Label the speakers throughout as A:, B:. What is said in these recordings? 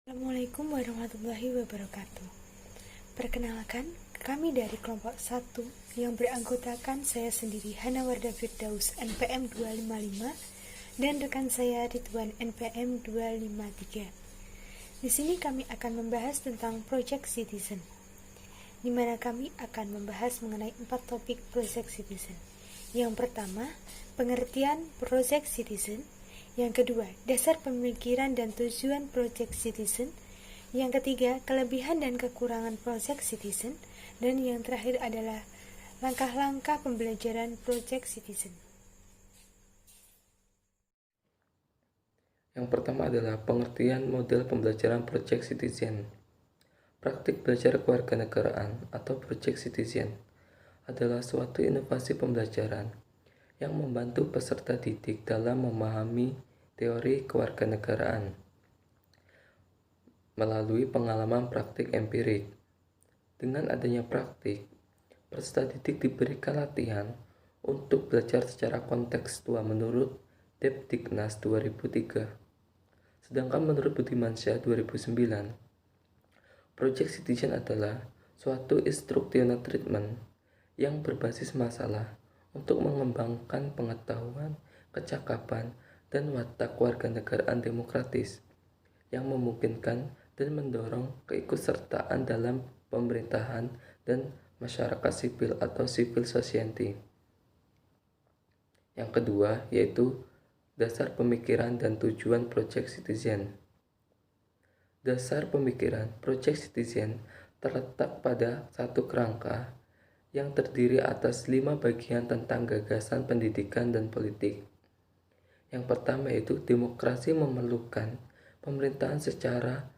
A: Assalamualaikum warahmatullahi wabarakatuh. Perkenalkan, kami dari kelompok 1 yang beranggotakan saya sendiri Hana Warda Firdaus NPM 255 dan rekan saya Ridwan NPM 253. Di sini kami akan membahas tentang Project Citizen, di mana kami akan membahas mengenai 4 topik Project Citizen. Yang pertama, pengertian Project Citizen. Yang kedua, dasar pemikiran dan tujuan Project Citizen. Yang ketiga, kelebihan dan kekurangan Project Citizen. Dan yang terakhir adalah langkah-langkah pembelajaran Project Citizen.
B: Yang pertama adalah pengertian model pembelajaran Project Citizen. Praktik belajar kewarganegaraan atau Project Citizen adalah suatu inovasi pembelajaran yang membantu peserta didik dalam memahami teori kewarganegaraan melalui pengalaman praktik empirik. Dengan adanya praktik, peserta didik diberikan latihan untuk belajar secara kontekstual menurut Depdiknas 2003. Sedangkan menurut Budimansyah 2009, Project Citizen adalah suatu instructional treatment yang berbasis masalah untuk mengembangkan pengetahuan, kecakapan, dan watak kewarganegaraan demokratis yang memungkinkan dan mendorong keikutsertaan dalam pemerintahan dan masyarakat sipil atau civil society. Yang kedua yaitu dasar pemikiran dan tujuan Project Citizen. Dasar pemikiran Project Citizen terletak pada satu kerangka yang terdiri atas 5 bagian tentang gagasan pendidikan dan politik. Yang pertama yaitu demokrasi memerlukan pemerintahan secara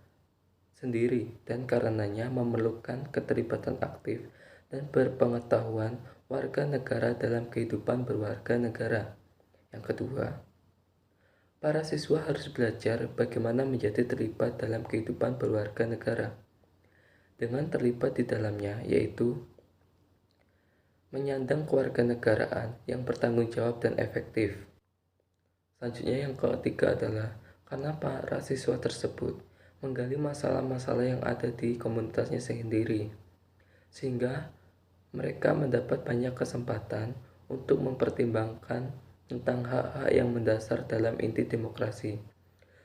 B: sendiri dan karenanya memerlukan keterlibatan aktif dan berpengetahuan warga negara dalam kehidupan berwarga negara. Yang kedua, para siswa harus belajar bagaimana menjadi terlibat dalam kehidupan berwarga negara. Dengan terlibat di dalamnya yaitu menyandang kewarganegaraan yang bertanggung jawab dan efektif. Selanjutnya yang ketiga adalah karena para siswa tersebut menggali masalah-masalah yang ada di komunitasnya sendiri, sehingga mereka mendapat banyak kesempatan untuk mempertimbangkan tentang hak-hak yang mendasar dalam inti demokrasi,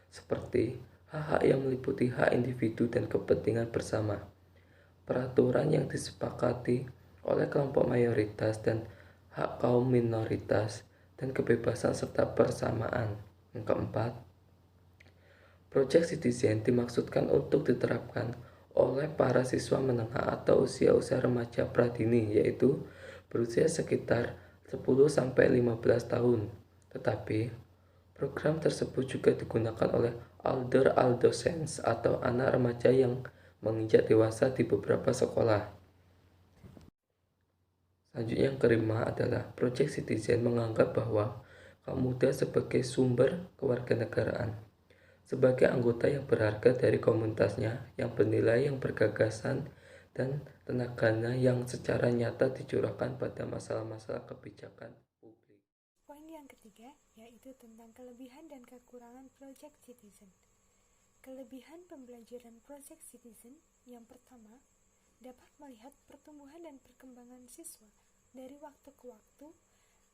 B: seperti hak-hak yang meliputi hak individu dan kepentingan bersama, peraturan yang disepakati oleh kelompok mayoritas dan hak kaum minoritas, dan kebebasan serta persamaan. Yang keempat, Project Citizen dimaksudkan untuk diterapkan oleh para siswa menengah atau usia-usia remaja pradini, yaitu berusia sekitar 10-15 tahun. Tetapi, program tersebut juga digunakan oleh older adolescents atau anak remaja yang menginjak dewasa di beberapa sekolah. Selanjutnya yang kelima adalah Project Citizen menganggap bahwa kaum muda sebagai sumber kewarganegaraan, sebagai anggota yang berharga dari komunitasnya, yang bernilai, yang bergagasan, dan tenaganya yang secara nyata dicurahkan pada masalah-masalah kebijakan publik.
A: Poin yang ketiga yaitu tentang kelebihan dan kekurangan Project Citizen. Kelebihan pembelajaran Project Citizen yang pertama, dapat melihat pertumbuhan dan perkembangan siswa dari waktu ke waktu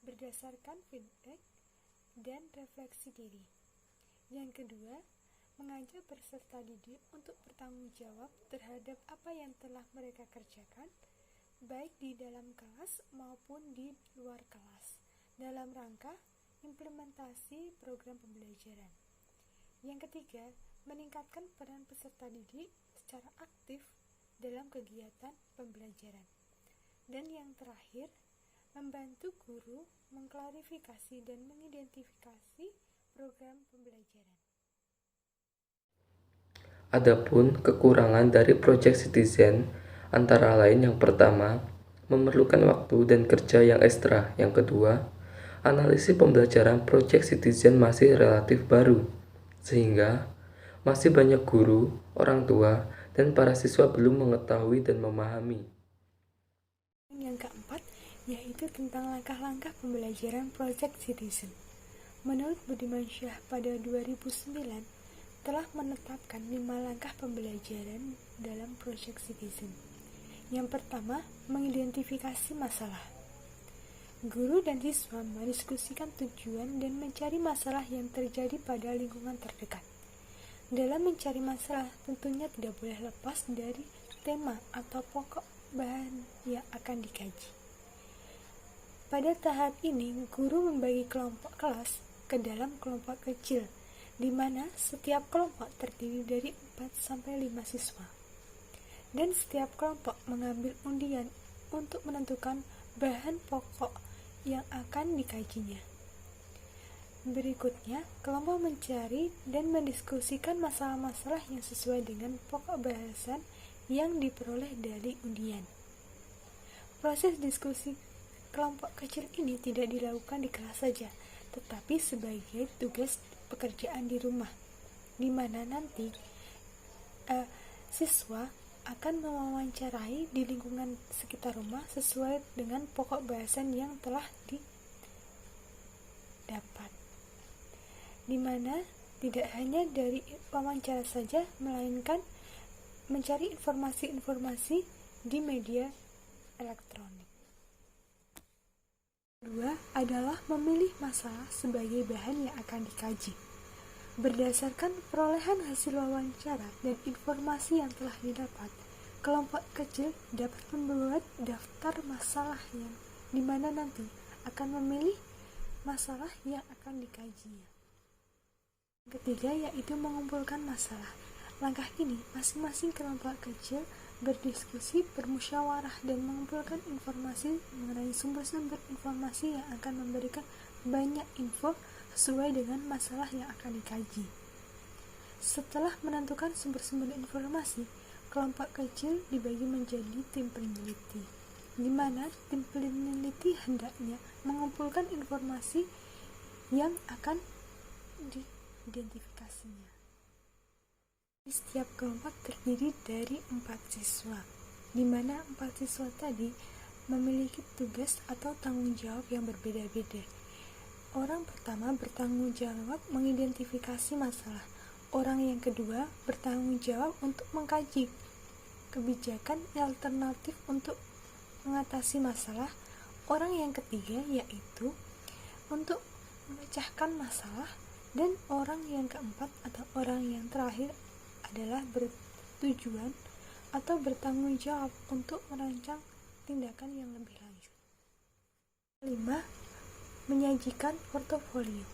A: berdasarkan feedback dan refleksi diri. Yang kedua, mengajak peserta didik untuk bertanggung jawab terhadap apa yang telah mereka kerjakan, baik di dalam kelas maupun di luar kelas, dalam rangka implementasi program pembelajaran. Yang ketiga, meningkatkan peran peserta didik secara aktif dalam kegiatan pembelajaran. Dan yang terakhir, membantu guru mengklarifikasi dan mengidentifikasi program pembelajaran.
B: Adapun kekurangan dari Project Citizen antara lain yang pertama, memerlukan waktu dan kerja yang ekstra. Yang kedua, analisis pembelajaran Project Citizen masih relatif baru, sehingga masih banyak guru, orang tua, dan para siswa belum mengetahui dan memahami.
A: Yang keempat, yaitu tentang langkah-langkah pembelajaran Project Citizen. Menurut Budimansyah pada 2009, telah menetapkan 5 langkah pembelajaran dalam Project Citizen. Yang pertama, mengidentifikasi masalah. Guru dan siswa mendiskusikan tujuan dan mencari masalah yang terjadi pada lingkungan terdekat. Dalam mencari masalah, tentunya tidak boleh lepas dari tema atau pokok bahan yang akan dikaji. Pada tahap ini, guru membagi kelompok kelas ke dalam kelompok kecil, di mana setiap kelompok terdiri dari 4-5 siswa. Dan setiap kelompok mengambil undian untuk menentukan bahan pokok yang akan dikajinya. Berikutnya, kelompok mencari dan mendiskusikan masalah-masalah yang sesuai dengan pokok bahasan yang diperoleh dari undian. Proses diskusi kelompok kecil ini tidak dilakukan di kelas saja, tetapi sebagai tugas pekerjaan di rumah, di mana nanti siswa akan mewawancarai di lingkungan sekitar rumah sesuai dengan pokok bahasan yang telah didapat, di mana tidak hanya dari wawancara saja, melainkan mencari informasi-informasi di media elektronik. Kedua adalah memilih masalah sebagai bahan yang akan dikaji. Berdasarkan perolehan hasil wawancara dan informasi yang telah didapat, kelompok kecil dapat membuat daftar masalah yang dimana nanti akan memilih masalah yang akan dikajinya. Ketiga yaitu mengumpulkan masalah. Langkah ini masing-masing kelompok kecil berdiskusi, bermusyawarah, dan mengumpulkan informasi mengenai sumber-sumber informasi yang akan memberikan banyak info sesuai dengan masalah yang akan dikaji. Setelah menentukan sumber-sumber informasi, kelompok kecil dibagi menjadi tim peneliti, di mana tim peneliti hendaknya mengumpulkan informasi yang akan diidentifikasinya. Setiap kelompok terdiri dari 4 siswa, di mana 4 siswa tadi memiliki tugas atau tanggung jawab yang berbeda-beda. Orang pertama bertanggung jawab mengidentifikasi masalah. Orang yang kedua bertanggung jawab untuk mengkaji kebijakan alternatif untuk mengatasi masalah. Orang yang ketiga yaitu untuk memecahkan masalah. Dan orang yang keempat atau orang yang terakhir adalah bertujuan atau bertanggung jawab untuk merancang tindakan yang lebih lanjut. 5. Menyajikan portofolio.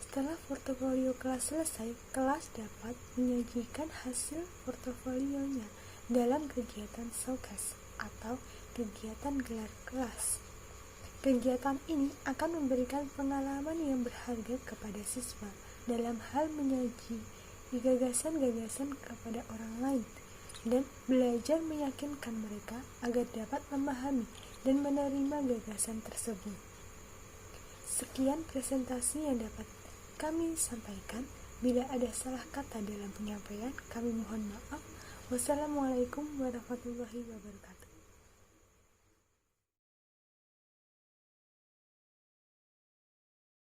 A: Setelah portofolio kelas selesai, kelas dapat menyajikan hasil portofolionya dalam kegiatan showcase atau kegiatan gelar kelas. Kegiatan ini akan memberikan pengalaman yang berharga kepada siswa dalam hal menyaji gagasan-gagasan kepada orang lain dan belajar meyakinkan mereka agar dapat memahami dan menerima gagasan tersebut. Sekian presentasi yang dapat kami sampaikan. Bila ada salah kata dalam penyampaian, kami mohon maaf. Wassalamualaikum warahmatullahi wabarakatuh.